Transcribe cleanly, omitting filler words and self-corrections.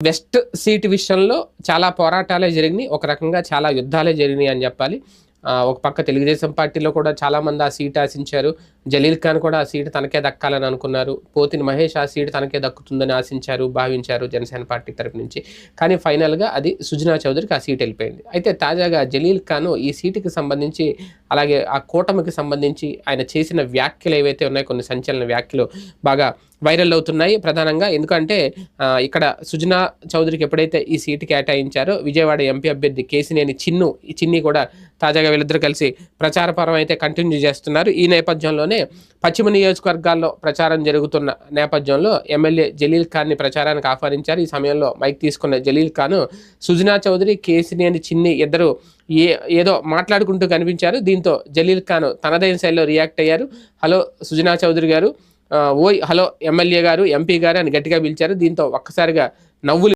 West seat విషయంలో చాలా పోరాటాలే జరిగినాయి. ఒక రకంగా చాలా యుద్ధాలే జరిగినాయి అని చెప్పాలి. ఒక పక్క తెలుగుదేశం పార్టీలో కూడా చాలామంది ఆ సీట్ ఆశించారు. జలీల్ ఖాన్ కూడా ఆ సీటు తనకే దక్కాలని అనుకున్నారు. పోతిని మహేష్ ఆ సీటు తనకే దక్కుతుందని ఆశించారు, భావించారు జనసేన పార్టీ తరపు నుంచి. కానీ ఫైనల్‌గా అది సుజనా చౌదరికి ఆ సీట్ వెళ్ళిపోయింది. అయితే తాజాగా జలీల్ ఖాన్ ఈ సీటుకి సంబంధించి, అలాగే ఆ కూటమికి సంబంధించి ఆయన చేసిన వ్యాఖ్యలు ఏవైతే ఉన్నాయో, కొన్ని సంచలన వ్యాఖ్యలు బాగా వైరల్ అవుతున్నాయి. ప్రధానంగా ఎందుకంటే ఇక్కడ సుజనా చౌదరికి ఎప్పుడైతే ఈ సీటు కేటాయించారో, విజయవాడ ఎంపీ అభ్యర్థి కేశినేని చిన్ని కూడా తాజాగా వీళ్ళిద్దరూ కలిసి ప్రచార పర్వం అయితే కంటిన్యూ చేస్తున్నారు. ఈ నేపథ్యంలోనే పశ్చిమ నియోజకవర్గాల్లో ప్రచారం జరుగుతున్న నేపథ్యంలో ఎమ్మెల్యే జలీల్ ఖాన్ని ప్రచారానికి ఆహ్వానించారు. ఈ సమయంలో మైక్ తీసుకున్న జలీల్ ఖాన్ సుజనా చౌదరి, కేశినేని చిన్ని ఇద్దరు ఏదో మాట్లాడుకుంటూ కనిపించారు. దీంతో జలీల్ ఖాన్ తనదైన శైలిలో రియాక్ట్ అయ్యారు. హలో సుజనా చౌదరి గారు, ఓయ్ హలో ఎమ్మెల్యే గారు, ఎంపీ గారు అని గట్టిగా పిలిచారు. దీంతో ఒక్కసారిగా నవ్వులు